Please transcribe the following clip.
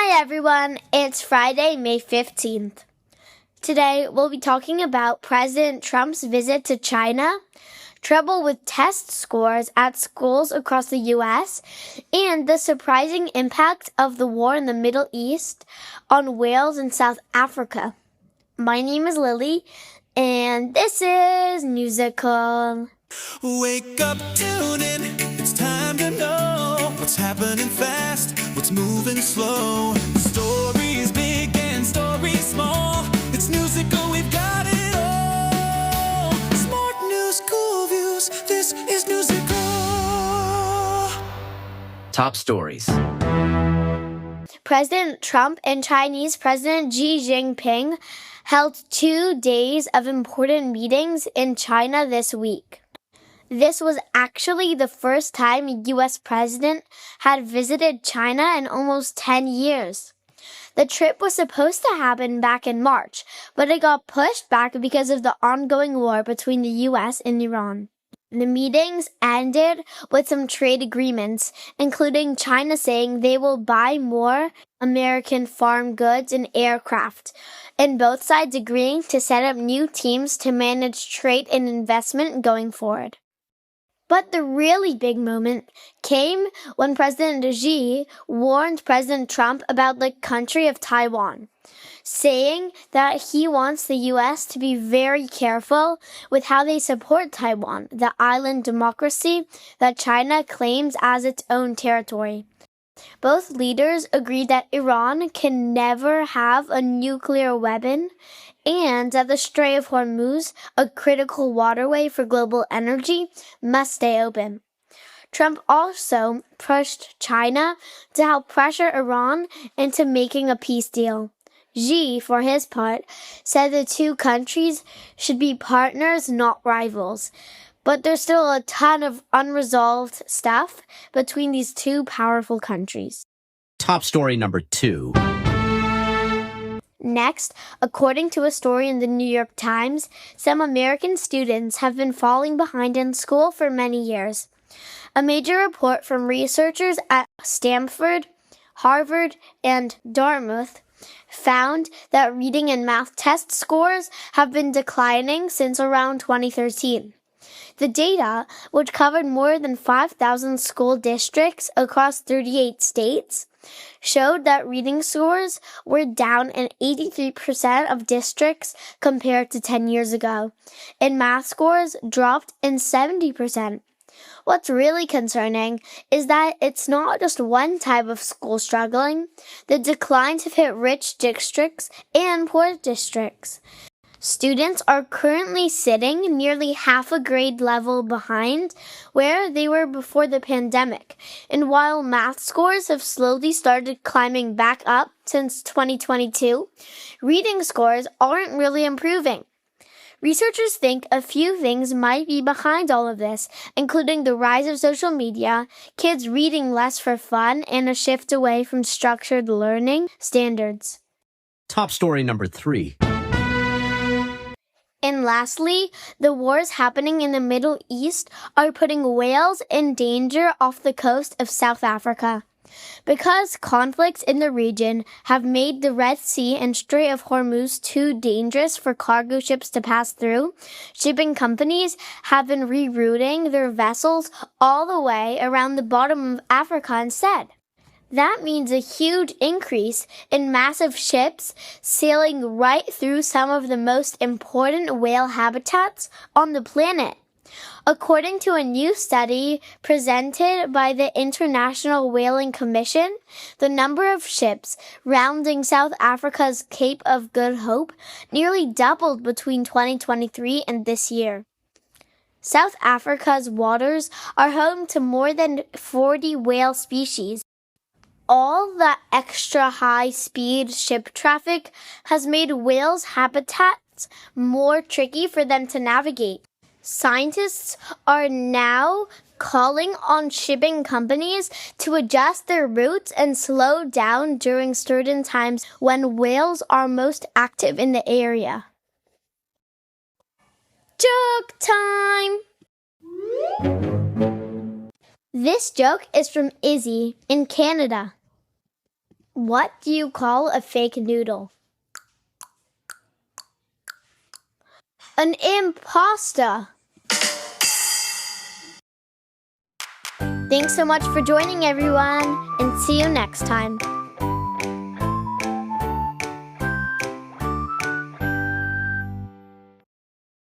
Hi everyone, it's Friday, May 15th. Today we'll be talking about President Trump's visit to China, trouble with test scores at schools across the U.S., and the surprising impact of the war in the Middle East on whales in South Africa. My name is Lily, and this is Newsicle. Wake up, tune in, it's time to know what's happening fast, what's moving slow. Stories big and stories small, it's Newsicle, we've got it all. Smart news, cool views, this is Newsicle. Top stories. President Trump and Chinese President Xi Jinping held 2 days of important meetings in China this week. This was actually the first time a U.S. president had visited China in almost 10 years. The trip was supposed to happen back in March, but it got pushed back because of the ongoing war between the U.S. and Iran. The meetings ended with some trade agreements, including China saying they will buy more American farm goods and aircraft, and both sides agreeing to set up new teams to manage trade and investment going forward. But the really big moment came when President Xi warned President Trump about the country of Taiwan, saying that he wants the U.S. to be very careful with how they support Taiwan, the island democracy that China claims as its own territory. Both leaders agreed that Iran can never have a nuclear weapon and that the Strait of Hormuz, a critical waterway for global energy, must stay open. Trump also pushed China to help pressure Iran into making a peace deal. Xi, for his part, said the two countries should be partners, not rivals. But there's still a ton of unresolved stuff between these two powerful countries. Top story number 2. Next, according to a story in the New York Times, some American students have been falling behind in school for many years. A major report from researchers at Stanford, Harvard, and Dartmouth found that reading and math test scores have been declining since around 2013. The data, which covered more than 5,000 school districts across 38 states, showed that reading scores were down in 83% of districts compared to 10 years ago, and math scores dropped in 70%. What's really concerning is that it's not just one type of school struggling. The declines have hit rich districts and poor districts. Students are currently sitting nearly half a grade level behind where they were before the pandemic. And while math scores have slowly started climbing back up since 2022, reading scores aren't really improving. Researchers think a few things might be behind all of this, including the rise of social media, kids reading less for fun, and a shift away from structured learning standards. Top story number 3. And lastly, the wars happening in the Middle East are putting whales in danger off the coast of South Africa. Because conflicts in the region have made the Red Sea and Strait of Hormuz too dangerous for cargo ships to pass through, shipping companies have been rerouting their vessels all the way around the bottom of Africa instead. That means a huge increase in massive ships sailing right through some of the most important whale habitats on the planet. According to a new study presented by the International Whaling Commission, the number of ships rounding South Africa's Cape of Good Hope nearly doubled between 2023 and this year. South Africa's waters are home to more than 40 whale species. All the extra high-speed ship traffic has made whales' habitats more tricky for them to navigate. Scientists are now calling on shipping companies to adjust their routes and slow down during certain times when whales are most active in the area. Joke time! This joke is from Izzy in Canada. What do you call a fake noodle? An imposter. Thanks so much for joining, everyone, and see you next time.